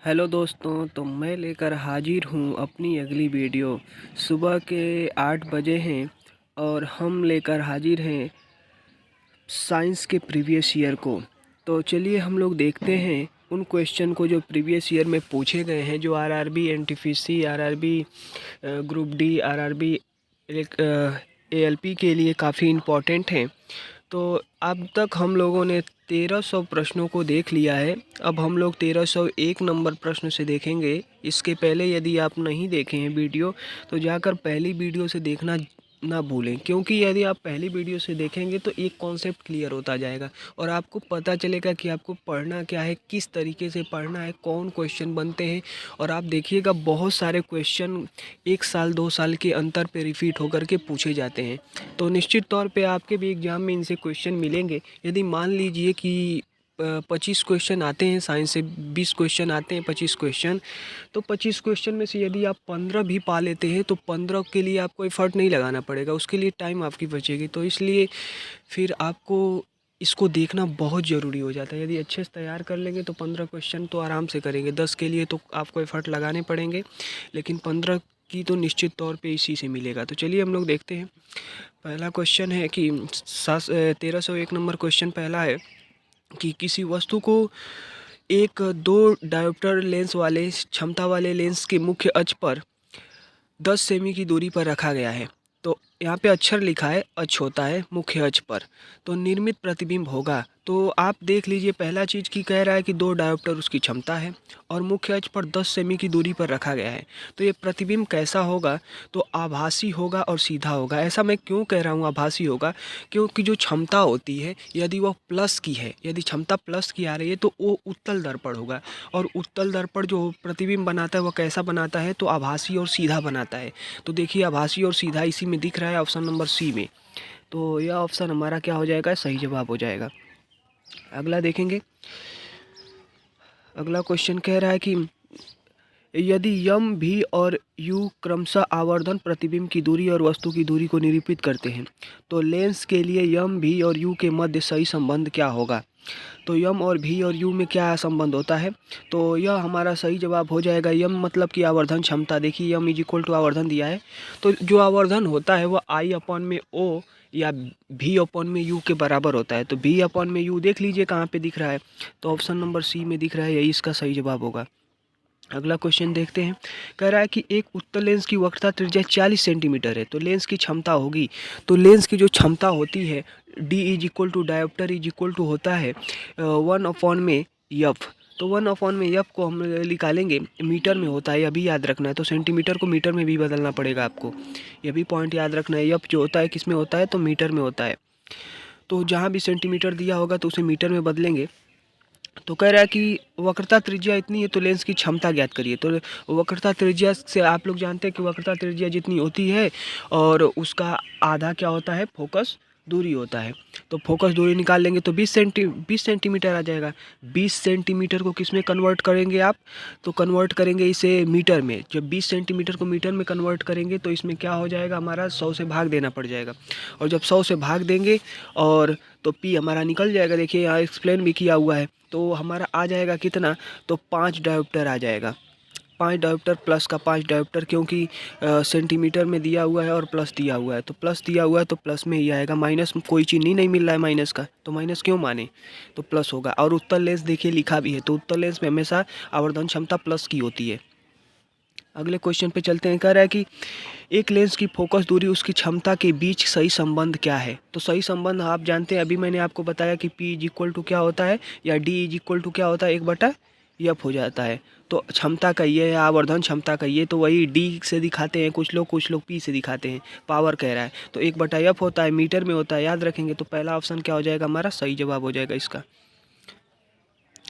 Hello दोस्तों, तो मैं लेकर हाजिर हूँ अपनी अगली वीडियो। सुबह के 8 बजे हैं और हम लेकर हाजिर हैं साइंस के प्रीवियस ईयर को। तो चलिए हम लोग देखते हैं उन क्वेश्चन को जो प्रीवियस ईयर में पूछे गए हैं, जो RRB, NTPC, RRB group D, RRB ALP के लिए काफ़ी इम्पोर्टेंट हैं। तो अब तक हम लोगों ने 1300 प्रश्नों को देख लिया है। अब हम लोग 1301 नंबर प्रश्न से देखेंगे। इसके पहले यदि आप नहीं देखे हैं वीडियो, तो जाकर पहली वीडियो से देखना ना भूलें, क्योंकि यदि आप पहली वीडियो से देखेंगे तो एक कॉन्सेप्ट क्लियर होता जाएगा और आपको पता चलेगा कि आपको पढ़ना क्या है, किस तरीके से पढ़ना है, कौन क्वेश्चन बनते हैं। और आप देखिएगा बहुत सारे क्वेश्चन 1 साल 2 साल के अंतर पे रिपीट होकर के पूछे जाते हैं। तो निश्चित तौर पे आपके भी एग्ज़ाम में इनसे क्वेश्चन मिलेंगे। यदि मान लीजिए कि 25 क्वेश्चन आते हैं साइंस से, 20 क्वेश्चन आते हैं, 25 क्वेश्चन, तो 25 क्वेश्चन में से यदि आप 15 भी पा लेते हैं तो 15 के लिए आपको एफर्ट नहीं लगाना पड़ेगा, उसके लिए टाइम आपकी बचेगी। तो इसलिए फिर आपको इसको देखना बहुत ज़रूरी हो जाता है। यदि अच्छे से तैयार कर लेंगे तो 15 क्वेश्चन तो आराम से करेंगे। 10 के लिए तो आपको एफर्ट लगाने पड़ेंगे, लेकिन 15 की तो निश्चित तौर पे इसी से मिलेगा। तो चलिए हम लोग देखते हैं। पहला क्वेश्चन है कि 1301 नंबर क्वेश्चन पहला है कि किसी वस्तु को एक 2 डायोप्टर लेंस वाले क्षमता वाले लेंस के मुख्य अक्ष पर 10 सेमी की दूरी पर रखा गया है। तो यहाँ पे अक्षर लिखा है, अक्ष होता है मुख्य अक्ष पर, तो निर्मित प्रतिबिंब होगा। तो आप देख लीजिए, पहला चीज़ की कह रहा है कि 2 डायोप्टर उसकी क्षमता है और मुख्य अक्ष पर 10 सेमी की दूरी पर रखा गया है। तो ये प्रतिबिंब कैसा होगा? तो आभासी होगा और सीधा होगा। ऐसा मैं क्यों कह रहा हूँ आभासी होगा? क्योंकि जो क्षमता होती है, यदि वह प्लस की है, यदि क्षमता प्लस की आ रही है तो वो उत्तल दर्पण होगा। और उत्तल दर्पण जो प्रतिबिंब बनाता है वह कैसा बनाता है? तो आभासी और सीधा बनाता है। तो देखिए, आभासी और सीधा इसी में दिख रहा है, ऑप्शन नंबर सी में। तो यह ऑप्शन हमारा क्या हो जाएगा? सही जवाब हो जाएगा। अगला देखेंगे। अगला क्वेश्चन कह रहा है कि यदि यम भी और यू क्रमशः आवर्धन प्रतिबिंब की दूरी और वस्तु की दूरी को निरूपित करते हैं, तो लेंस के लिए यम भी और यू के मध्य सही संबंध क्या होगा? तो यम और भी और यू में क्या संबंध होता है? तो यह हमारा सही जवाब हो जाएगा। यम मतलब कि आवर्धन क्षमता। देखिए, यम इज इक्वल टू आवर्धन दिया है, तो जो आवर्धन होता है वह आई अपॉन में ओ या भी अपॉन में यू के बराबर होता है। तो भी अपॉन में यू देख लीजिए कहाँ पे दिख रहा है, तो ऑप्शन नंबर सी में दिख रहा है, यही इसका सही जवाब होगा। अगला क्वेश्चन देखते हैं। कह रहा है कि एक उत्तल लेंस की वक्रता त्रिज्या 40 सेंटीमीटर है, तो लेंस की क्षमता होगी। तो लेंस की जो क्षमता होती है, D is equal to dioptre is equal to होता है 1 अपॉन में यफ। तो 1 अपॉन में यफ को हम निकालेंगे, मीटर में होता है, यह भी याद रखना है। तो सेंटीमीटर को मीटर में भी बदलना पड़ेगा आपको, यह भी पॉइंट याद रखना है। यफ जो होता है किस में होता है? तो मीटर में होता है। तो जहाँ भी सेंटीमीटर दिया होगा तो उसे मीटर में बदलेंगे। तो कह रहा है कि वक्रता त्रिज्या इतनी है तो लेंस की क्षमता ज्ञात करिए। तो वक्रता त्रिज्या से आप लोग जानते हैं कि वक्रता त्रिज्या जितनी होती है और उसका आधा क्या होता है? फोकस दूरी होता है। तो फोकस दूरी निकाल लेंगे तो 20 सेंटीमीटर आ जाएगा। 20 सेंटीमीटर को किस में कन्वर्ट करेंगे आप? तो कन्वर्ट करेंगे इसे मीटर में। जब 20 सेंटीमीटर को मीटर में कन्वर्ट करेंगे तो इसमें क्या हो जाएगा हमारा? 100 से भाग देना पड़ जाएगा। और जब 100 से भाग देंगे और तो पी हमारा निकल जाएगा। देखिए, यहाँ एक्सप्लेन भी किया हुआ है। तो हमारा आ जाएगा कितना? तो 5 डायोप्टर आ जाएगा। 5 डायोप्टर प्लस का 5 डायोप्टर, क्योंकि सेंटीमीटर में दिया हुआ है और प्लस दिया हुआ है, तो प्लस दिया हुआ है तो प्लस में ही आएगा। माइनस कोई चीज़ नहीं मिल रहा है माइनस का, तो माइनस क्यों माने? तो प्लस होगा। और उत्तल लेंस देखिए लिखा भी है, तो उत्तल लेंस में हमेशा आवर्धन क्षमता प्लस की होती है। अगले क्वेश्चन पे चलते हैं। कह रहा है कि एक लेंस की फोकस दूरी उसकी क्षमता के बीच सही संबंध क्या है? तो सही संबंध आप जानते हैं, अभी मैंने आपको बताया कि P इज इक्वल टू क्या होता है, या D इज इक्वल टू क्या होता है? 1/F हो जाता है। तो क्षमता का ये है, आवर्धन क्षमता का ये, तो वही D से दिखाते हैं कुछ लोग P से दिखाते हैं। पावर कह रहा है तो 1/F होता है, मीटर में होता है, याद रखेंगे। तो पहला ऑप्शन क्या हो जाएगा हमारा? सही जवाब हो जाएगा इसका।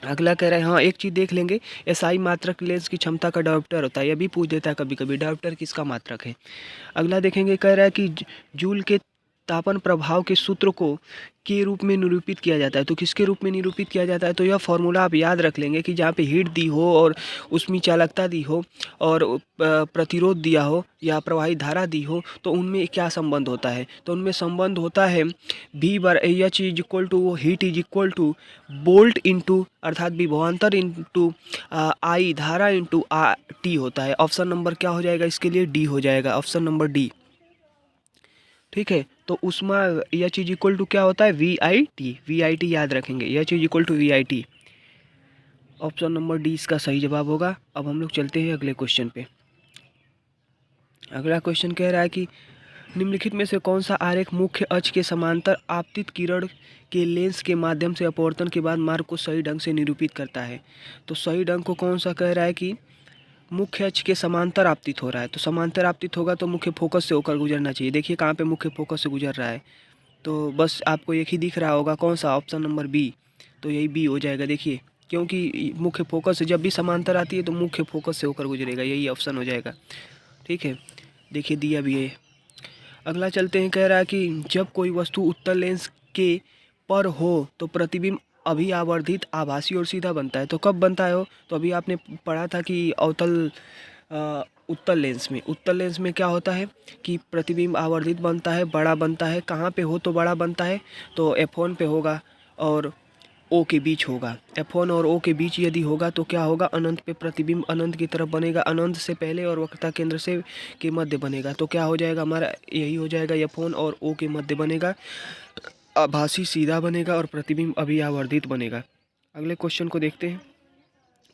अगला कह रहा है, हाँ एक चीज़ देख लेंगे, एसआई मात्रक लेंस की क्षमता का डायोप्टर होता है, यह भी पूछ देता है कभी कभी, डायोप्टर किसका मात्रक है। अगला देखेंगे। कह रहा है कि जूल के तापन प्रभाव के सूत्र को के रूप में निरूपित किया जाता है। तो किसके रूप में निरूपित किया जाता है? तो यह फॉर्मूला आप याद रख लेंगे कि जहाँ पे हीट दी हो और उसमें चालकता दी हो और प्रतिरोध दिया हो या प्रवाहित धारा दी हो, तो उनमें क्या संबंध होता है? तो उनमें संबंध होता है V bar H is equal to heat is equal to volt into अर्थात विभवांतर इंटू आई धारा इंटू टी होता है। ऑप्शन नंबर क्या हो जाएगा इसके लिए? डी हो जाएगा, ऑप्शन नंबर डी। ठीक है, तो उसमें एच इज इक्वल टू क्या होता है? वी आई टी याद रखेंगे, H is equal to V I T. Option number D इसका सही जवाब होगा। अब हम लोग चलते हैं अगले क्वेश्चन पे। अगला क्वेश्चन कह रहा है कि निम्नलिखित में से कौन सा आरेख मुख्य अक्ष के समांतर आपतित किरण के लेंस के माध्यम से अपवर्तन के बाद मार्ग को सही ढंग से निरूपित करता है? तो सही ढंग को कौन सा कह रहा है कि मुख्य अक्ष के समांतर आपतित हो रहा है। तो समांतर आपतित होगा तो मुख्य फोकस से होकर गुजरना चाहिए। देखिए कहाँ पे मुख्य फोकस से गुजर रहा है, तो बस आपको एक ही दिख रहा होगा, कौन सा? Option number B. तो यही बी हो जाएगा। देखिए क्योंकि मुख्य फोकस से जब भी समांतर आती है तो मुख्य फोकस से होकर गुजरेगा, यही ऑप्शन हो जाएगा। ठीक है, देखिए दिया भी है। अगला चलते हैं, कह रहा है कि जब कोई वस्तु उत्तल लेंस के पर हो तो प्रतिबिंब अभिआवर्धित आभासी और सीधा बनता है। तो कब बनता है हो? तो अभी आपने पढ़ा था कि उत्तल लेंस में क्या होता है कि प्रतिबिंब आवर्धित बनता है, बड़ा बनता है। कहाँ पे हो तो बड़ा बनता है? तो F1 पे होगा और O के बीच होगा। F1 और O के बीच यदि होगा तो क्या होगा? अनंत पे प्रतिबिंब अनंत की तरफ बनेगा, अनंत से पहले और वक्रता केंद्र से के मध्य बनेगा। तो क्या हो जाएगा हमारा? यही हो जाएगा, F1 और O के मध्य बनेगा, आभासी सीधा बनेगा और प्रतिबिंब अभिआवर्धित बनेगा। अगले क्वेश्चन को देखते हैं।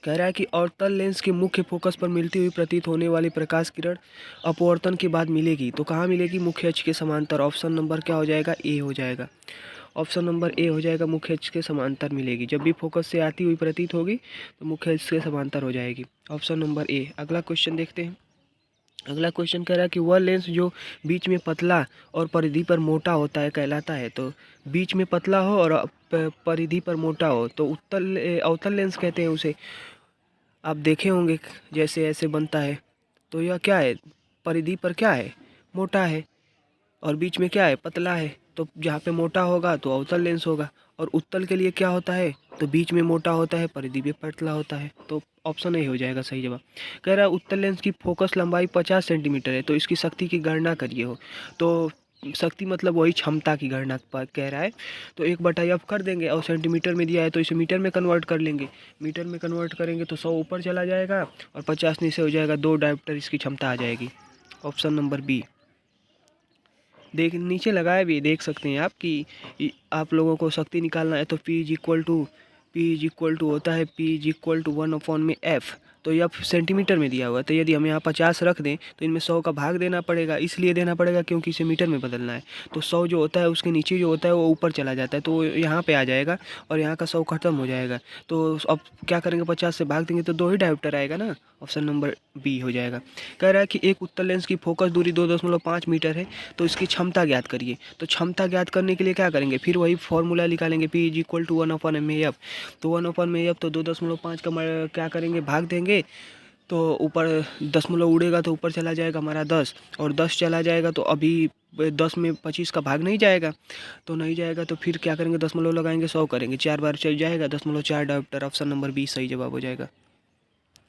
कह रहा है कि अवतल लेंस के मुख्य फोकस पर मिलती हुई प्रतीत होने वाली प्रकाश किरण अपवर्तन के बाद मिलेगी। तो कहाँ मिलेगी? मुख्य अक्ष के समांतर। ऑप्शन नंबर क्या हो जाएगा? ए हो जाएगा। ऑप्शन नंबर ए हो जाएगा, मुख्य अक्ष के समांतर मिलेगी। जब भी फोकस से आती हुई प्रतीत होगी तो मुख्य अक्ष के समांतर हो जाएगी। Option number A. अगला क्वेश्चन देखते हैं। अगला क्वेश्चन कह रहा है कि वह लेंस जो बीच में पतला और परिधि पर मोटा होता है कहलाता है। तो बीच में पतला हो और परिधि पर मोटा हो तो अवतल लेंस कहते हैं उसे। आप देखे होंगे जैसे ऐसे बनता है। तो यह क्या है? परिधि पर क्या है? मोटा है और बीच में क्या है? पतला है। तो जहाँ पे मोटा होगा तो अवतल लेंस होगा, और उत्तल के लिए क्या होता है? तो बीच में मोटा होता है, परिधि पे पतला होता है। तो ऑप्शन ए हो जाएगा सही जवाब। कह रहा है उत्तल लेंस की फोकस लंबाई 50 सेंटीमीटर है, तो इसकी शक्ति की गणना करिए हो। तो शक्ति मतलब वही क्षमता की गणना कह रहा है। तो 1/F कर देंगे और सेंटीमीटर में दिया है तो इसे मीटर में कन्वर्ट कर लेंगे। मीटर में कन्वर्ट करेंगे तो 100 ऊपर चला जाएगा और 50 नीचे हो जाएगा, 2 डायोप्टर इसकी क्षमता आ जाएगी। Option number B. देख नीचे लगाया भी देख सकते हैं आप कि आप लोगों को शक्ति निकालना है तो पी इज इक्वल टू होता है P is equal to 1/F। तो यह सेंटीमीटर में दिया हुआ है, तो यदि हम यहाँ 50 रख दें तो इनमें 100 का भाग देना पड़ेगा, इसलिए देना पड़ेगा क्योंकि इसे मीटर में बदलना है। तो 100 जो होता है उसके नीचे जो होता है वो ऊपर चला जाता है, तो यहाँ पे आ जाएगा और यहाँ का 100 खत्म हो जाएगा। तो अब क्या करेंगे? 50 से भाग देंगे तो 2 ही डायोप्टर आएगा ना। ऑप्शन नंबर बी हो जाएगा। कह रहा है कि एक उत्तल लेंस की फोकस दूरी 2.5 मीटर है, तो इसकी क्षमता ज्ञात करिए। तो क्षमता ज्ञात करने के लिए क्या करेंगे? फिर वही फॉर्मूला निकालेंगे, P is equal to 1/MAF। तो 1/MAF तो 2.5 का क्या करेंगे? भाग देंगे। तो ऊपर दशमलव उड़ेगा तो ऊपर चला जाएगा हमारा 10, और 10 चला जाएगा तो अभी 10 में 25 का भाग नहीं जाएगा, तो नहीं जाएगा तो फिर क्या करेंगे? दशमलव लगाएंगे, 100 करेंगे, 4 बार चल जाएगा, 0.4 डायोप्टर। ऑप्शन नंबर बी सही जवाब हो जाएगा।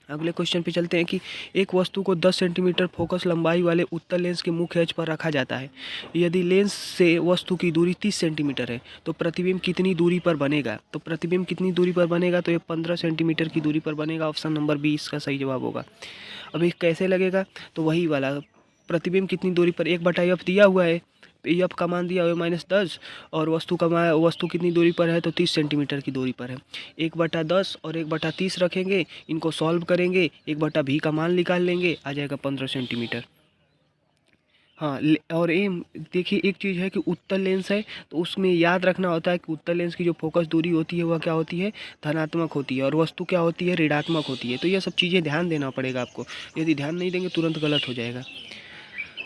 अगले क्वेश्चन पे चलते हैं कि एक वस्तु को 10 सेंटीमीटर फोकस लंबाई वाले उत्तल लेंस के मुख्य अक्ष पर रखा जाता है। यदि लेंस से वस्तु की दूरी 30 सेंटीमीटर है तो प्रतिबिंब कितनी दूरी पर बनेगा? तो प्रतिबिंब कितनी दूरी पर बनेगा? तो ये 15 सेंटीमीटर की दूरी पर बनेगा। ऑप्शन नंबर बी इसका सही जवाब होगा। अब ये कैसे लगेगा? तो वही वाला, प्रतिबिंब कितनी दूरी पर, 1/F दिया हुआ है, F का मान दिया हुआ है -10, और वस्तु कितनी दूरी पर है? तो 30 सेंटीमीटर की दूरी पर है। 1/10 और 1/30 रखेंगे, इनको सॉल्व करेंगे, 1/V का मान निकाल लेंगे, आ जाएगा 15 सेंटीमीटर। हाँ, और ये देखिए एक चीज़ है कि उत्तल लेंस है तो उसमें याद रखना होता है कि उत्तल लेंस की जो फोकस दूरी होती है वह क्या होती है? धनात्मक होती है, और वस्तु क्या होती है? ऋणात्मक होती है। तो यह सब चीज़ें ध्यान देना पड़ेगा आपको, यदि ध्यान नहीं देंगे तुरंत गलत हो जाएगा।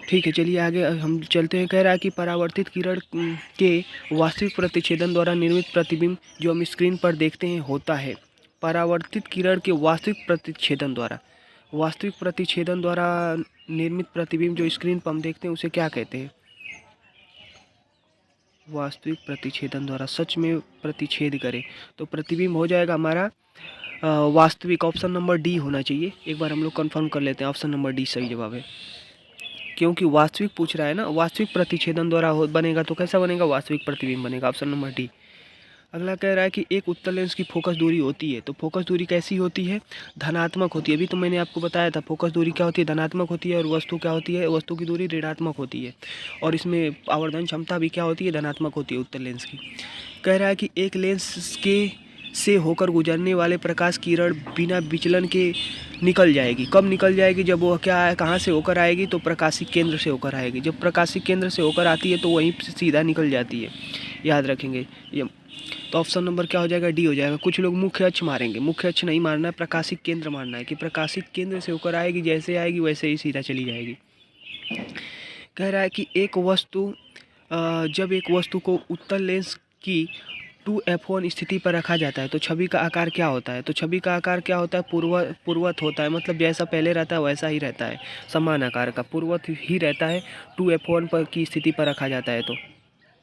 ठीक है, चलिए आगे हम चलते हैं। कह रहा है कि परावर्तित किरण के वास्तविक प्रतिच्छेदन द्वारा निर्मित प्रतिबिंब जो हम स्क्रीन पर देखते हैं होता है। परावर्तित किरण के वास्तविक प्रतिच्छेदन द्वारा निर्मित प्रतिबिंब जो स्क्रीन पर हम देखते हैं उसे क्या कहते हैं? वास्तविक प्रतिच्छेदन द्वारा सच में प्रतिच्छेद करे, तो प्रतिबिंब हो जाएगा हमारा वास्तविक। ऑप्शन नंबर डी होना चाहिए। एक बार हम लोग कंफर्म कर लेते हैं, ऑप्शन नंबर डी सही जवाब है, क्योंकि वास्तविक पूछ रहा है ना। वास्तविक प्रतिच्छेदन द्वारा बनेगा तो कैसा बनेगा, वास्तविक प्रतिबिंब बनेगा, ऑप्शन नंबर डी। अगला कह रहा है कि एक उत्तल लेंस की फोकस दूरी होती है, तो फोकस दूरी कैसी होती है, धनात्मक होती है। अभी तो मैंने आपको बताया था फोकस दूरी क्या होती है, धनात्मक होती है, और वस्तु क्या होती है, वस्तु की दूरी ऋणात्मक होती है। और इसमें आवर्धन क्षमता भी क्या होती है, धनात्मक होती है उत्तल लेंस की। कह रहा है कि एक लेंस के से होकर गुजरने वाले प्रकाश किरण बिना विचलन के निकल जाएगी। कब निकल जाएगी, जब वो क्या है, कहाँ से होकर आएगी, तो प्रकाशिक केंद्र से होकर आएगी। जब प्रकाशिक केंद्र से होकर आती है तो वहीं से सीधा निकल जाती है, याद रखेंगे ये। तो ऑप्शन नंबर क्या हो जाएगा, डी हो जाएगा। कुछ लोग मुख्य अक्ष मारेंगे, मुख्य अक्ष नहीं मारना है, प्रकाशिक केंद्र मारना है, कि प्रकाशिक केंद्र से होकर आएगी, जैसे आएगी वैसे ही सीधा चली जाएगी। कह रहा है कि एक वस्तु जब एक वस्तु को उत्तल लेंस की 2f1 स्थिति पर रखा जाता है तो छवि का आकार क्या होता है, तो छवि का आकार क्या होता है, पूर्वत होता है। मतलब जैसा पहले रहता है वैसा ही रहता है, समान आकार का पूर्वत ही रहता है, 2f1 पर की स्थिति पर रखा जाता है। तो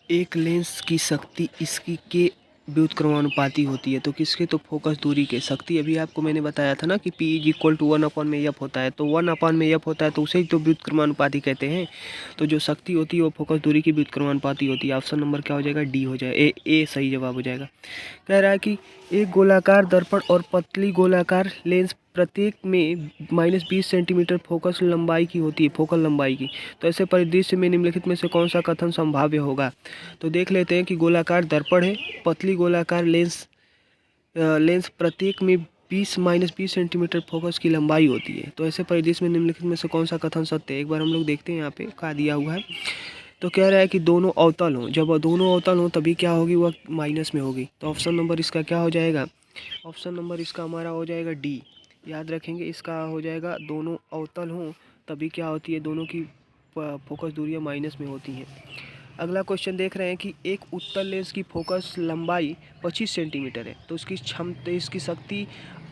एक लेंस की शक्ति इसकी के व्युत्क्रमानुपाती होती है, तो किसके, तो फोकस दूरी के। शक्ति अभी आपको मैंने बताया था ना कि P is equal to 1/f होता है, तो 1/f होता है, तो उसे ही तो व्युत्क्रमानुपाती कहते हैं। तो जो शक्ति होती है वो फोकस दूरी की व्युत्क्रमानुपाती होती है। ऑप्शन नंबर क्या हो जाएगा, डी हो जाएगा, ए सही जवाब हो जाएगा। कह रहा है कि एक गोलाकार दर्पण और पतली गोलाकार लेंस प्रत्येक में -20 सेंटीमीटर फोकस लंबाई की होती है, फोकल लंबाई की। तो ऐसे परिदृश्य में निम्नलिखित में से कौन सा कथन संभाव्य होगा। तो देख लेते हैं कि गोलाकार दर्पण है, पतली गोलाकार लेंस प्रत्येक में 20 सेंटीमीटर फोकस की लंबाई होती है। तो ऐसे परिदृश्य में निम्नलिखित में से कौन सा कथन सत्य है। एक बार हम लोग देखते हैं यहाँ पे क्या दिया हुआ है। तो कह रहा है कि दोनों अवतल हों, जब दोनों अवतल हों तभी क्या होगी, वह माइनस में होगी। तो ऑप्शन नंबर इसका क्या हो जाएगा, ऑप्शन नंबर इसका हमारा हो जाएगा डी, याद रखेंगे। इसका हो जाएगा दोनों अवतल हों तभी क्या होती है, दोनों की फोकस दूरियां माइनस में होती हैं। अगला क्वेश्चन देख रहे हैं कि एक उत्तल लेंस की फोकस लंबाई 25 सेंटीमीटर है, तो इसकी क्षमता, इसकी शक्ति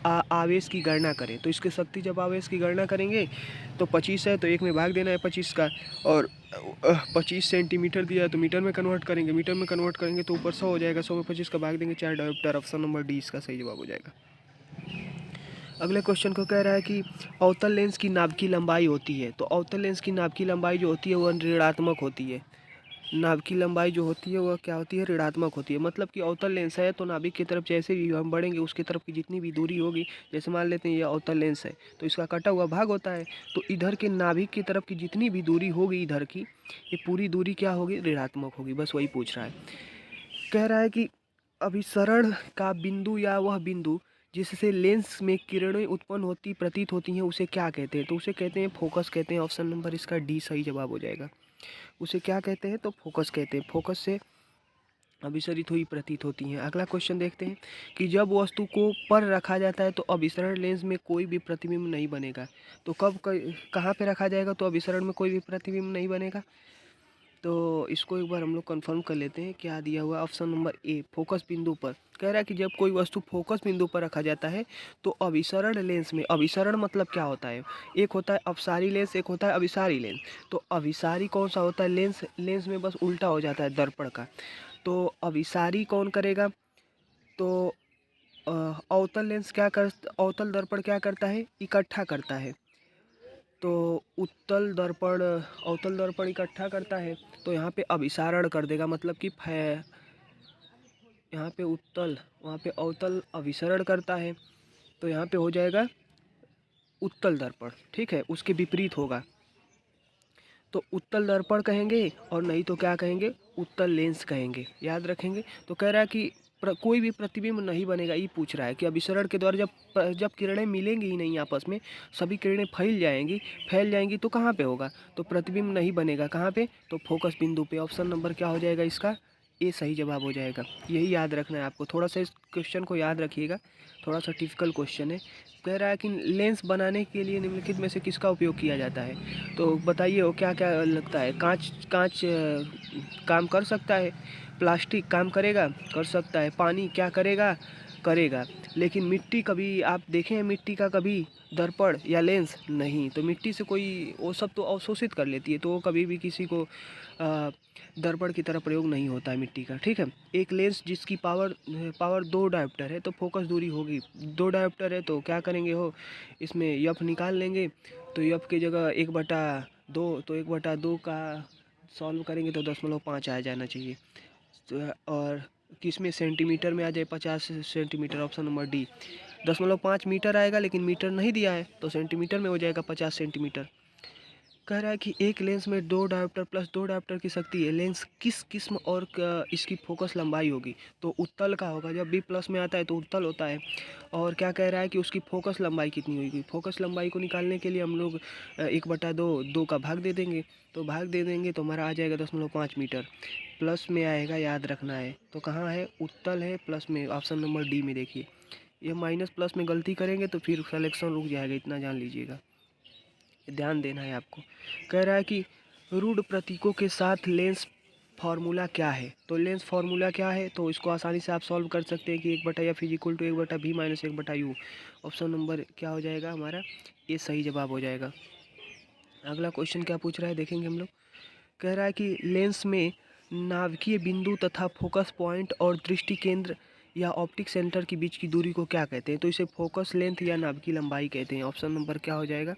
आवेश की गणना करें। तो इसकी शक्ति जब आवेश की गणना करेंगे तो 25 है तो एक में भाग देना है 25 का, और 25 सेंटीमीटर दिया है तो मीटर में कन्वर्ट करेंगे, मीटर में कन्वर्ट करेंगे तो ऊपर 100 हो जाएगा, 100 में 25 का भाग देंगे 4 डायोप्टर। ऑप्शन नंबर डी इसका सही जवाब हो जाएगा। अगले क्वेश्चन को कह रहा है कि अवतल लेंस की नाभ की लंबाई होती है, तो अवतल लेंस की नाभ की लंबाई जो होती है वह ऋणात्मक होती है। नाभ की लंबाई जो होती है वह क्या होती है, ऋणात्मक होती है। मतलब कि अवतल लेंस है तो नाभिक की तरफ जैसे भी हम बढ़ेंगे उसकी तरफ की जितनी भी दूरी होगी, जैसे मान लेते हैं ये अवतल लेंस है तो इसका कटा हुआ भाग होता है, तो इधर के नाभिक की तरफ की जितनी भी दूरी होगी इधर की, ये पूरी दूरी क्या होगी, ऋणात्मक होगी। बस वही पूछ रहा है। कह रहा है कि अभिसरण का बिंदु या वह बिंदु जिससे लेंस में किरणें उत्पन्न होती प्रतीत होती हैं उसे क्या कहते हैं, तो उसे कहते हैं फोकस कहते हैं। ऑप्शन नंबर इसका डी सही जवाब हो जाएगा। उसे क्या कहते हैं, तो फोकस कहते हैं। फोकस से अभिसरित हुई प्रतीत होती हैं। अगला क्वेश्चन देखते हैं कि जब वस्तु को पर रखा जाता है तो अभिसरण लेंस में कोई भी प्रतिबिंब नहीं बनेगा। तो कहाँ पे रखा जाएगा तो अभिसरण में कोई भी प्रतिबिंब नहीं बनेगा। तो इसको एक बार हम लोग कंफर्म कर लेते हैं, क्या दिया हुआ है, ऑप्शन नंबर ए फोकस बिंदु पर। कह रहा है कि जब कोई वस्तु फोकस बिंदु पर रखा जाता है तो अभिसरण लेंस में, अभिसरण मतलब क्या होता है, एक होता है अपसारी लेंस, एक होता है अभिसारी लेंस। तो अभिसारी कौन सा होता है, लेंस में बस उल्टा हो जाता है दर्पण का। तो अभिसारी कौन करेगा, तो अवतल दर्पण क्या करता है, इकट्ठा करता है। तो अवतल दर्पण इकट्ठा करता है तो यहाँ पे अभिसारण कर देगा, मतलब कि यहाँ पे उत्तल, वहाँ पे अवतल अभिसरण करता है, तो यहाँ पे हो जाएगा उत्तल दर्पण। ठीक है, उसके विपरीत होगा तो उत्तल दर्पण कहेंगे, और नहीं तो क्या कहेंगे, उत्तल लेंस कहेंगे, याद रखेंगे। तो कह रहा है कि कोई भी प्रतिबिंब नहीं बनेगा। ये पूछ रहा है कि अभिसरण के द्वारा जब किरणें मिलेंगी ही नहीं आपस में, सभी किरणें फैल जाएंगी तो कहाँ पे होगा, तो प्रतिबिंब नहीं बनेगा। कहाँ पे, तो फोकस बिंदु पे। ऑप्शन नंबर क्या हो जाएगा इसका, ए सही जवाब हो जाएगा। यही याद रखना है आपको, थोड़ा सा इस क्वेश्चन को याद रखिएगा, थोड़ा सा टिपिकल क्वेश्चन है। कह रहा है कि लेंस बनाने के लिए निम्नलिखित में से किसका उपयोग किया जाता है। तो बताइए वो क्या क्या लगता है। कांच काम कर सकता है, प्लास्टिक काम करेगा, कर सकता है, पानी क्या करेगा, करेगा। लेकिन मिट्टी कभी आप देखे हैं मिट्टी का कभी दर्पण या लेंस? नहीं। तो मिट्टी से कोई वो सब तो अवशोषित कर लेती है, तो वो कभी भी किसी को दर्पण की तरह प्रयोग नहीं होता है मिट्टी का, ठीक है। एक लेंस जिसकी पावर 2 डायोप्टर है, तो फोकस दूरी होगी 2 डायोप्टर है, तो क्या करेंगे हो, इसमें यफ निकाल लेंगे। तो यफ की जगह 1/2, तो 1/2 का सॉल्व करेंगे तो 0.5 आ जाना चाहिए। तो और किस में सेंटीमीटर में आ जाए, 50 centimetre, option number D. 0.5 metre आएगा, लेकिन मीटर नहीं दिया है तो सेंटीमीटर में हो जाएगा 50 सेंटीमीटर। कह रहा है कि एक लेंस में 2 डायोप्टर प्लस 2 डायोप्टर की शक्ति है। लेंस किस किस्म और इसकी फोकस लंबाई होगी? तो उत्तल का होगा। जब भी प्लस में आता है तो उत्तल होता है। और क्या कह रहा है कि उसकी फोकस लंबाई कितनी होगी? फोकस लंबाई को निकालने के लिए हम लोग 1/2 2 का भाग दे देंगे। तो भाग दे देंगे तो हमारा आ जाएगा 0.5 मीटर। प्लस में आएगा, याद रखना है। तो कहाँ है? उत्तल है प्लस में, ऑप्शन नंबर डी में देखिए। ये माइनस प्लस में गलती करेंगे तो फिर सिलेक्शन रुक जाएगा, इतना जान लीजिएगा, ध्यान देना है आपको। कह रहा है कि रूढ़ प्रतीकों के साथ लेंस फार्मूला क्या है? तो लेंस फार्मूला क्या है, तो इसको आसानी से आप सॉल्व कर सकते हैं कि 1/f = 1/b - 1/u। Option number क्या हो जाएगा हमारा? ये सही जवाब हो जाएगा। अगला क्वेश्चन क्या पूछ रहा है देखेंगे हम लोग। कह रहा है कि लेंस में नाभिकीय बिंदु तथा फोकस पॉइंट और दृष्टि केंद्र या ऑप्टिक सेंटर के बीच की दूरी को क्या कहते हैं? तो इसे फोकस लेंथ या नाभिकीय लंबाई कहते हैं। ऑप्शन नंबर क्या हो जाएगा?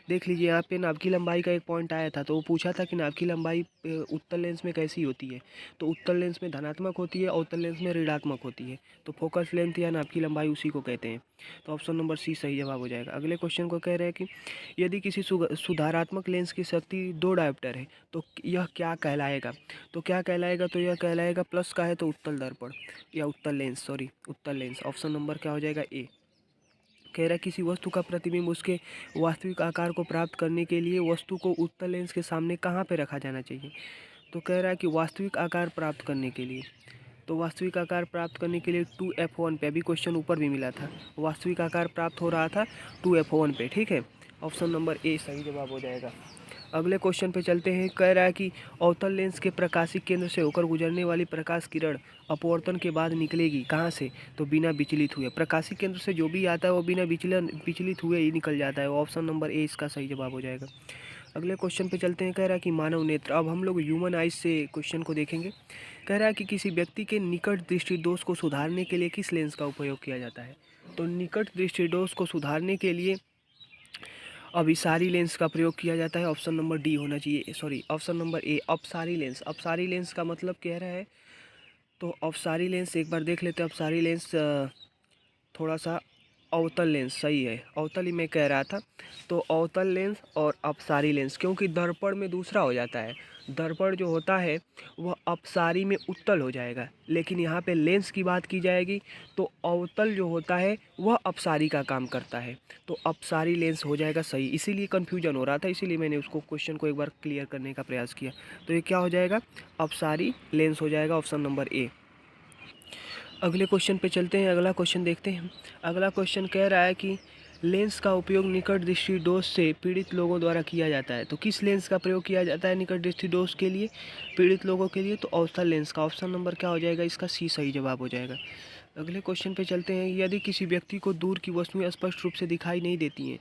देख लीजिए, यहाँ पे नाभिकीय लंबाई का एक पॉइंट आया था, तो वो पूछा था कि नाभिकीय लंबाई उत्तल लेंस में कैसी होती है? तो उत्तल लेंस में धनात्मक होती है और उत्तल लेंस में ऋणात्मक होती है। तो फोकस लेंथ या नाभिकीय लंबाई उसी को कहते हैं। तो ऑप्शन नंबर सी सही जवाब हो जाएगा। अगले क्वेश्चन को कह रहे हैं कि यदि किसी सुधारात्मक लेंस की शक्ति 2 डायोप्टर है तो यह क्या कहलाएगा? तो क्या कहलाएगा? तो यह कहलाएगा, प्लस का है तो उत्तल दर्पण या उत्तल लेंस, सॉरी उत्तल लेंस। ऑप्शन नंबर क्या हो जाएगा? ए। कह रहा है किसी वस्तु का प्रतिबिंब उसके वास्तविक आकार को प्राप्त करने के लिए वस्तु को उत्तल लेंस के सामने कहाँ पे रखा जाना चाहिए? तो कह रहा है कि वास्तविक आकार प्राप्त करने के लिए, तो वास्तविक आकार प्राप्त करने के लिए 2f1 पे, अभी क्वेश्चन ऊपर भी मिला था, वास्तविक आकार प्राप्त हो रहा था 2f1 पे, ठीक है। ऑप्शन नंबर ए सही जवाब हो जाएगा। अगले क्वेश्चन पे चलते हैं। कह रहा है कि अवतल लेंस के प्रकाशिक केंद्र से होकर गुजरने वाली प्रकाश किरण अपवर्तन के बाद निकलेगी कहाँ से? तो बिना विचलित हुए। प्रकाशिक केंद्र से जो भी आता है वो बिना विचलित हुए ही निकल जाता है। ऑप्शन नंबर ए इसका सही जवाब हो जाएगा। अगले क्वेश्चन पे चलते हैं। कह रहा है कि मानव नेत्र, अब हम लोग ह्यूमन आइज से क्वेश्चन को देखेंगे। कह रहा है कि किसी व्यक्ति के निकट दृष्टि दोष को सुधारने के लिए किस लेंस का उपयोग किया जाता है? तो निकट दृष्टि दोष को सुधारने के लिए अभिसारी लेंस का प्रयोग किया जाता है। ऑप्शन नंबर डी होना चाहिए, सॉरी ऑप्शन नंबर ए अपसारी लेंस। अपसारी लेंस का मतलब कह रहा है, तो अपसारी लेंस एक बार देख लेते हैं। अपसारी लेंस थोड़ा सा अवतल लेंस सही है, अवतल ही मैं कह रहा था। तो अवतल लेंस और अपसारी लेंस, क्योंकि दर्पण में दूसरा हो जाता है। दर्पण जो होता है वह अपसारी में उत्तल हो जाएगा, लेकिन यहाँ पे लेंस की बात की जाएगी तो अवतल जो होता है वह अपसारी का काम करता है। तो अपसारी लेंस हो जाएगा सही, इसीलिए कन्फ्यूजन हो रहा था, इसीलिए मैंने उसको क्वेश्चन को एक बार क्लियर करने का प्रयास किया। तो ये क्या हो जाएगा? अपसारी लेंस हो जाएगा, ऑप्शन नंबर ए। अगले क्वेश्चन पे चलते हैं। अगला क्वेश्चन देखते हैं। अगला क्वेश्चन कह रहा है कि लेंस का उपयोग निकट दृष्टि दोष से पीड़ित लोगों द्वारा किया जाता है। तो किस लेंस का प्रयोग किया जाता है निकट दृष्टि दोष के लिए, पीड़ित लोगों के लिए? तो अवतल लेंस का। ऑप्शन नंबर क्या हो जाएगा? इसका सी सही जवाब हो जाएगा। अगले क्वेश्चन पे चलते हैं। यदि किसी व्यक्ति को दूर की वस्तुएं स्पष्ट रूप से दिखाई नहीं देती हैं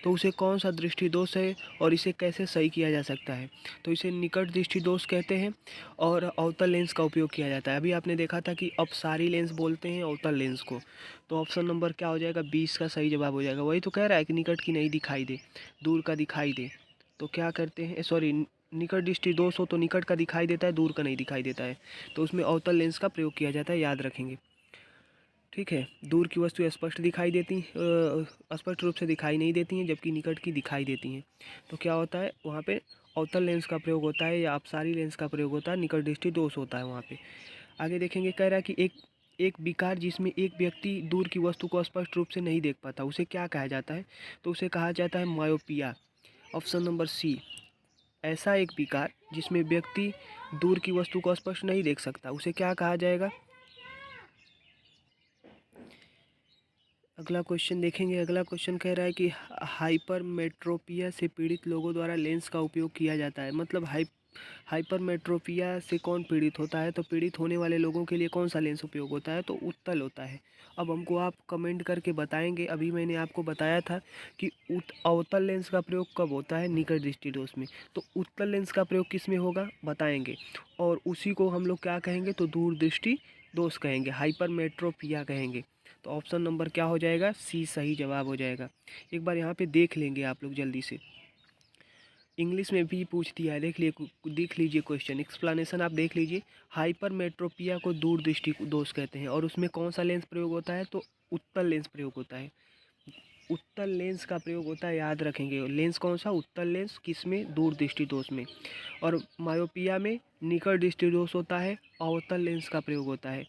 तो उसे कौन सा दृष्टि दोष है और इसे कैसे सही किया जा सकता है? तो इसे निकट दृष्टि दोष कहते हैं और अवतल लेंस का उपयोग किया जाता है। अभी आपने देखा था कि अपसारी लेंस बोलते हैं अवतल लेंस को। तो ऑप्शन नंबर क्या हो जाएगा? 20 का सही जवाब हो जाएगा। वही तो कह रहा है कि निकट की नहीं दिखाई दे, दूर का दिखाई दे। तो क्या करते हैं, सॉरी, निकट दृष्टि दोष हो तो निकट का दिखाई देता है, दूर का नहीं दिखाई देता है, तो उसमें अवतल लेंस का प्रयोग किया जाता है, याद रखेंगे, ठीक है। दूर की वस्तु स्पष्ट दिखाई देती, स्पष्ट रूप से दिखाई नहीं देती हैं, जबकि निकट की दिखाई देती हैं। तो क्या होता है वहाँ पे? अवतल लेंस का प्रयोग होता है या अपसारी लेंस का प्रयोग होता है, निकट दृष्टि दोष होता है वहाँ पे। आगे देखेंगे। कह रहा है कि एक विकार जिसमें एक व्यक्ति दूर की वस्तु को स्पष्ट रूप से नहीं देख पाता, उसे क्या कहा जाता है? तो उसे कहा जाता है मायोपिया। Option number C. ऐसा एक विकार जिसमें व्यक्ति दूर की वस्तु को स्पष्ट नहीं देख सकता, उसे क्या कहा जाएगा? अगला क्वेश्चन देखेंगे। अगला क्वेश्चन कह रहा है कि हाइपरमेट्रोपिया से पीड़ित लोगों द्वारा लेंस का उपयोग किया जाता है। मतलब हाइपरमेट्रोपिया से कौन पीड़ित होता है? तो पीड़ित होने वाले लोगों के लिए कौन सा लेंस उपयोग होता है? तो उत्तल होता है। अब हमको आप कमेंट करके बताएंगे। अभी मैंने आपको बताया था कि अवतल लेंस का प्रयोग कब होता है? निकट दृष्टि दोष में। तो उत्तल लेंस का प्रयोग किस में होगा? बताएंगे। और उसी को हम लोग क्या कहेंगे? तो दूरदृष्टि दोष कहेंगे, हाइपरमेट्रोपिया कहेंगे। तो ऑप्शन नंबर क्या हो जाएगा? सी सही जवाब हो जाएगा। एक बार यहाँ पे देख लेंगे आप लोग जल्दी से, इंग्लिश में भी पूछ दिया है, देख लीजिए क्वेश्चन, एक्सप्लेनेशन आप देख लीजिए। हाइपरमेट्रोपिया को दूरदृष्टि दोष कहते हैं और उसमें कौन सा लेंस प्रयोग होता है? तो उत्तल लेंस प्रयोग होता है। उत्तल लेंस का प्रयोग होता है, याद रखेंगे। लेंस कौन सा? उत्तल लेंस। किस में? दूरदृष्टि दोष में। और मायोपिया में निकट दृष्टि दोष होता है, अवतल लेंस का प्रयोग होता है।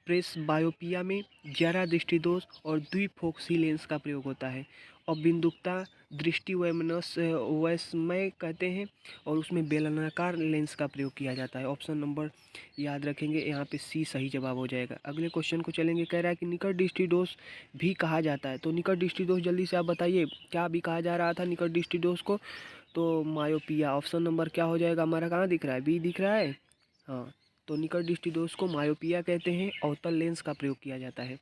प्रेस बायोपिया में जरा दृष्टि दोष और द्विफोक्सी लेंस का प्रयोग होता है। और बिंदुकता दृष्टि वैषम्य कहते हैं और उसमें बेलनाकार लेंस का प्रयोग किया जाता है। ऑप्शन नंबर याद रखेंगे, यहाँ पे सी सही जवाब हो जाएगा। अगले क्वेश्चन को चलेंगे। कह रहा है कि निकट दृष्टि दोष भी कहा जाता है। तो निकट दृष्टि दोष जल्दी से आप बताइए, क्या भी कहा जा रहा था निकट दृष्टि दोष को? तो मायोपिया। ऑप्शन नंबर क्या हो जाएगा हमारा? कहाँ दिख रहा है? बी दिख रहा है। हाँ, तो निकट दृष्टि दोष को मायोपिया कहते हैं, अवतल लेंस का प्रयोग किया जाता है।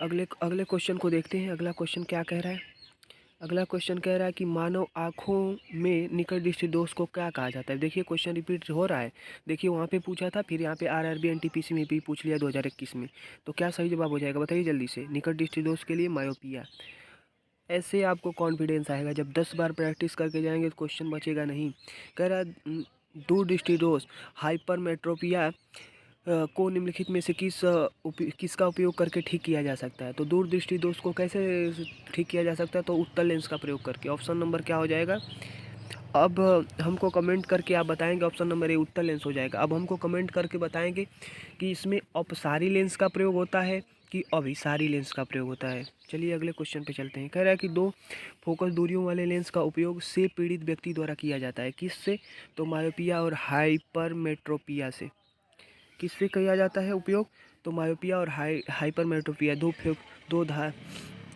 अगले क्वेश्चन को देखते हैं। अगला क्वेश्चन क्या कह रहा है? अगला क्वेश्चन कह रहा है कि मानव आँखों में निकट दृष्टि दोष को क्या कहा जाता है? देखिए क्वेश्चन रिपीट हो रहा है। देखिए वहाँ पे पूछा था, फिर यहाँ पे आरआरबी एनटीपीसी में भी पूछ लिया 2021 में। तो क्या सही जवाब हो जाएगा? बताइए जल्दी से। निकट दृष्टि दोष के लिए मायोपिया। ऐसे आपको कॉन्फिडेंस आएगा, जब 10 बार प्रैक्टिस करके जाएंगे तो क्वेश्चन बचेगा नहीं। कह रहा दूरदृष्टि दोष हाइपरमेट्रोपिया को निम्नलिखित में से किसका उपयोग करके ठीक किया जा सकता है? तो दूरदृष्टि दोष को कैसे ठीक किया जा सकता है? तो उत्तल लेंस का प्रयोग करके। ऑप्शन नंबर क्या हो जाएगा? अब हमको कमेंट करके आप बताएंगे। ऑप्शन नंबर ए उत्तल लेंस हो जाएगा। अब हमको कमेंट करके बताएंगे कि इसमें अपसारी लेंस का प्रयोग होता है कि अभिसारी लेंस का प्रयोग होता है। चलिए अगले क्वेश्चन पे चलते हैं। कह रहा है कि दो फोकस दूरियों वाले लेंस का उपयोग से पीड़ित व्यक्ति द्वारा किया जाता है। किससे? तो मायोपिया और हाइपरमेट्रोपिया से। किससे किया जाता है उपयोग? तो मायोपिया और हाइपरमेट्रोपिया,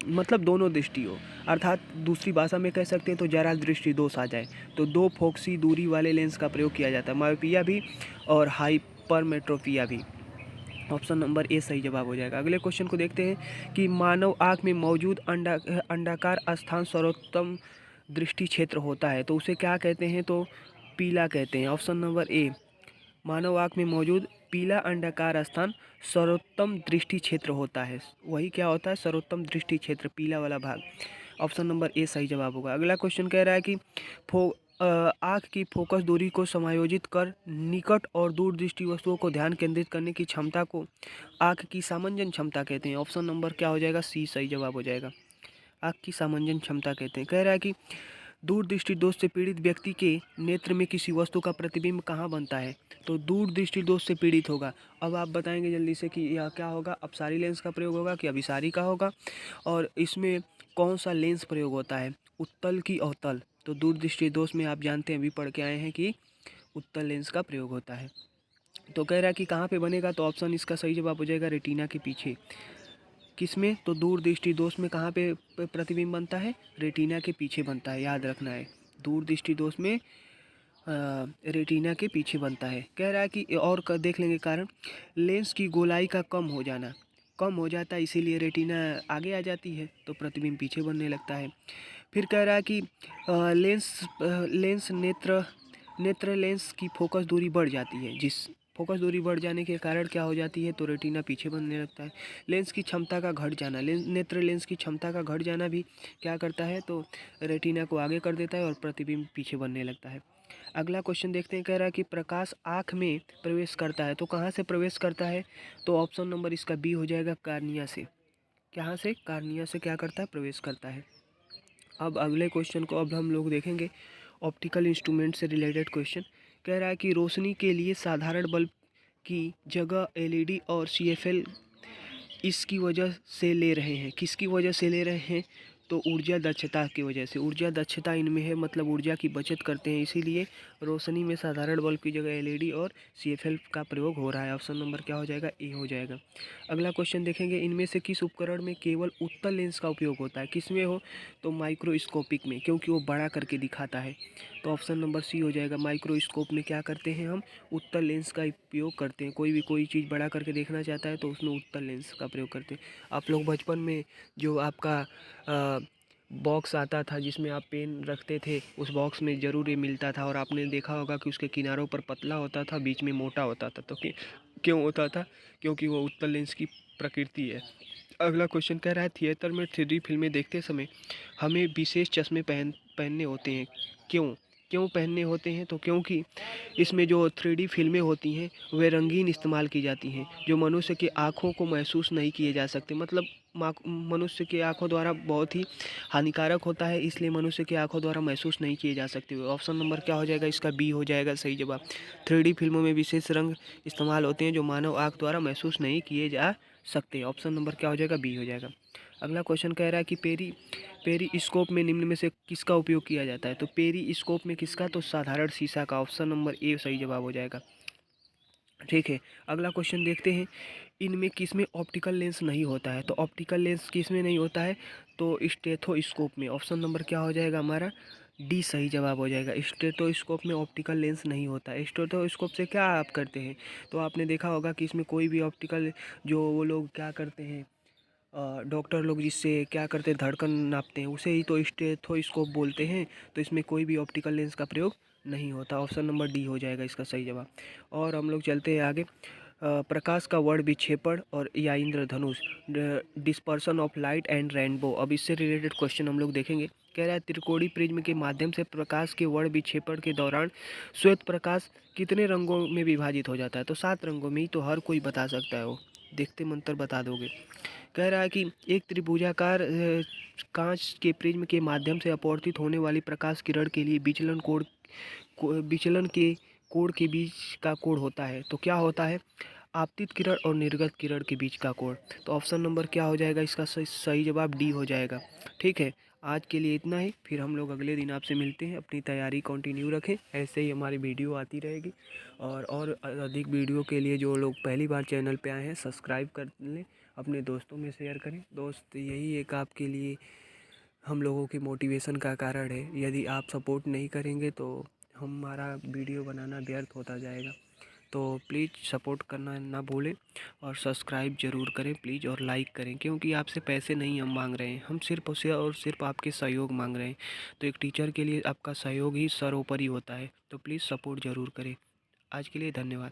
मतलब दोनों दृष्टियों, अर्थात दूसरी भाषा में कह सकते हैं तो जरा दृष्टि दोष आ जाए तो दो फोकसी दूरी वाले लेंस का प्रयोग किया जाता है, मायोपिया भी और हाइपरमेट्रोपिया भी। ऑप्शन नंबर ए सही जवाब हो जाएगा। अगले क्वेश्चन को देखते हैं कि मानव आँख में मौजूद अंडाकार स्थान सर्वोत्तम दृष्टि क्षेत्र होता है, तो उसे क्या कहते हैं? तो पीला कहते हैं। ऑप्शन नंबर ए, मानव आँख में मौजूद पीला अंडाकार स्थान सर्वोत्तम दृष्टि क्षेत्र होता है। वही क्या होता है? सर्वोत्तम दृष्टि क्षेत्र, पीला वाला भाग। ऑप्शन नंबर ए सही जवाब होगा। अगला क्वेश्चन कह रहा है कि आँख की फोकस दूरी को समायोजित कर निकट और दूर दृष्टि वस्तुओं को ध्यान केंद्रित करने की क्षमता को आँख की सामंजन क्षमता कहते हैं। ऑप्शन नंबर क्या हो जाएगा? सी सही जवाब हो जाएगा। आँख की सामंजन क्षमता कहते हैं। कह रहा है कि दूर दृष्टि दोष से पीड़ित व्यक्ति के नेत्र में किसी वस्तु का प्रतिबिंब कहाँ बनता है? तो दूर दृष्टि दोष से पीड़ित होगा। अब आप बताएंगे जल्दी से कि यह क्या होगा? अपसारी लेंस का प्रयोग होगा कि अभिसारी का होगा? और इसमें कौन सा लेंस प्रयोग होता है? उत्तल की अवतल? तो दूर दृष्टि दोष में आप जानते हैं, अभी पढ़ के आए हैं कि उत्तल लेंस का प्रयोग होता है। तो कह रहा है कि कहाँ पे बनेगा? तो ऑप्शन इसका सही जवाब हो जाएगा रेटिना के पीछे। किसमें? तो दूर दृष्टि दोष में कहाँ पे प्रतिबिंब बनता है? रेटिना के पीछे बनता है, याद रखना है। दूर दृष्टि दोष में रेटिना के पीछे बनता है। कह रहा है कि और देख लेंगे कारण, लेंस की गोलाई का कम हो जाता है, इसीलिए रेटिना आगे आ जाती है तो प्रतिबिंब पीछे बनने लगता है। फिर कह रहा है कि लेंस नेत्र लेंस की फोकस दूरी बढ़ जाती है, जिस फोकस दूरी बढ़ जाने के कारण क्या हो जाती है? तो रेटिना पीछे बनने लगता है। लेंस की क्षमता का घट जाना, नेत्र लेंस की क्षमता का घट जाना भी क्या करता है? तो रेटिना को आगे कर देता है और प्रतिबिंब पीछे बनने लगता है। अगला क्वेश्चन देखते हैं। कह रहा है कि प्रकाश आँख में प्रवेश करता है, तो कहाँ से प्रवेश करता है? तो ऑप्शन नंबर इसका बी हो जाएगा, कार्निया से। कहाँ से? कार्निया से क्या करता है? प्रवेश करता है। अब अगले क्वेश्चन को अब हम लोग देखेंगे, ऑप्टिकल इंस्ट्रूमेंट से रिलेटेड क्वेश्चन। कह रहा है कि रोशनी के लिए साधारण बल्ब की जगह एलईडी और सीएफएल इसकी वजह से ले रहे हैं। किसकी वजह से ले रहे हैं? तो ऊर्जा दक्षता की वजह से, ऊर्जा दक्षता इनमें है, मतलब ऊर्जा की बचत करते हैं, इसीलिए रोशनी में साधारण बल्ब की जगह एलईडी और सीएफएल का प्रयोग हो रहा है। ऑप्शन नंबर क्या हो जाएगा? ए हो जाएगा। अगला क्वेश्चन देखेंगे, इनमें से किस उपकरण में केवल उत्तल लेंस का उपयोग होता है? किस में हो? तो माइक्रोस्कोपिक में, क्योंकि वो बड़ा करके दिखाता है। तो ऑप्शन नंबर सी हो जाएगा। माइक्रोस्कोप में क्या करते हैं हम? उत्तल लेंस का उपयोग करते हैं। कोई चीज़ बड़ा करके देखना चाहता है तो उसमें उत्तल लेंस का प्रयोग करते हैं। आप लोग बचपन में जो आपका बॉक्स आता था जिसमें आप पेन रखते थे, उस बॉक्स में ज़रूर ये मिलता था, और आपने देखा होगा कि उसके किनारों पर पतला होता था, बीच में मोटा होता था। तो क्यों होता था? क्योंकि वो उत्तल लेंस की प्रकृति है। अगला क्वेश्चन कह रहा है, थिएटर में 3D फिल्में देखते समय हमें विशेष चश्मे पहनने होते हैं। क्यों क्यों पहनने होते हैं? तो क्योंकि इसमें जो 3D फिल्में होती हैं वे रंगीन इस्तेमाल की जाती हैं, जो मनुष्य की आँखों को महसूस नहीं किए जा सकते। मतलब मनुष्य की आँखों द्वारा बहुत ही हानिकारक होता है, इसलिए मनुष्य की आँखों द्वारा महसूस नहीं किए जा सकते। ऑप्शन नंबर क्या हो जाएगा? इसका बी हो जाएगा सही जवाब। 3D फिल्मों में विशेष रंग इस्तेमाल होते हैं जो मानव आँख द्वारा महसूस नहीं किए जा सकते। ऑप्शन नंबर क्या हो जाएगा? बी हो जाएगा। अगला क्वेश्चन कह रहा है कि पेरिस्कोप में निम्न में से किसका उपयोग किया जाता है? तो पेरिस्कोप में किसका? तो साधारण शीशा का। ऑप्शन नंबर ए सही जवाब हो जाएगा। ठीक है, अगला क्वेश्चन देखते हैं, इनमें किसमें ऑप्टिकल लेंस नहीं होता है? तो ऑप्टिकल लेंस किसमें नहीं होता है? तो स्टेथोस्कोप में। ऑप्शन नंबर क्या हो जाएगा हमारा? डी सही जवाब हो जाएगा। स्टेथोस्कोप में ऑप्टिकल लेंस नहीं होता है। स्टेथोस्कोप से क्या आप करते हैं? तो आपने देखा होगा कि इसमें कोई भी ऑप्टिकल, जो वो लोग क्या करते हैं, डॉक्टर लोग जिससे क्या करते हैं, धड़कन नापते हैं, उसे ही तो स्टेथोस्कोप बोलते हैं। तो इसमें कोई भी ऑप्टिकल लेंस का प्रयोग नहीं होता। ऑप्शन नंबर डी हो जाएगा इसका सही जवाब। और हम लोग चलते हैं आगे। प्रकाश का वर्ण विक्षेपण और या इंद्रधनुष, dispersion of light and rainbow. अब इससे रिलेटेड क्वेश्चन हम लोग देखेंगे। कह रहा है, त्रिकोणीय प्रिज्म के माध्यम से प्रकाश के वर्ण विक्षेपण के दौरान श्वेत प्रकाश कितने रंगों में विभाजित हो जाता है? तो 7 रंगों में ही। तो हर कोई बता सकता है, वो देखते मंतर बता दोगे। कह रहा है कि एक त्रिभुजाकार कांच के प्रिज्म के माध्यम से अपवर्तित होने वाली प्रकाश किरण के लिए विचलन के कोण के बीच का कोण होता है। तो क्या होता है? आपतित किरण और निर्गत किरण के बीच का कोण। तो ऑप्शन नंबर क्या हो जाएगा? इसका सही जवाब डी हो जाएगा। ठीक है, आज के लिए इतना ही, फिर हम लोग अगले दिन आपसे मिलते हैं। अपनी तैयारी कंटिन्यू रखें, ऐसे ही हमारी वीडियो आती रहेगी। और अधिक वीडियो के लिए जो लोग पहली बार चैनल पे आए हैं, सब्सक्राइब कर लें, अपने दोस्तों में शेयर करें। दोस्त, यही एक आपके लिए हम लोगों की मोटिवेशन का कारण है। यदि आप सपोर्ट नहीं करेंगे तो हमारा वीडियो बनाना व्यर्थ होता जाएगा। तो प्लीज़ सपोर्ट करना ना भूलें, और सब्सक्राइब ज़रूर करें प्लीज़, और लाइक करें, क्योंकि आपसे पैसे नहीं हम मांग रहे हैं, हम सिर्फ और सिर्फ आपके सहयोग मांग रहे हैं। तो एक टीचर के लिए आपका सहयोग ही सर्वोपरि होता है। तो प्लीज़ सपोर्ट ज़रूर करें। आज के लिए धन्यवाद।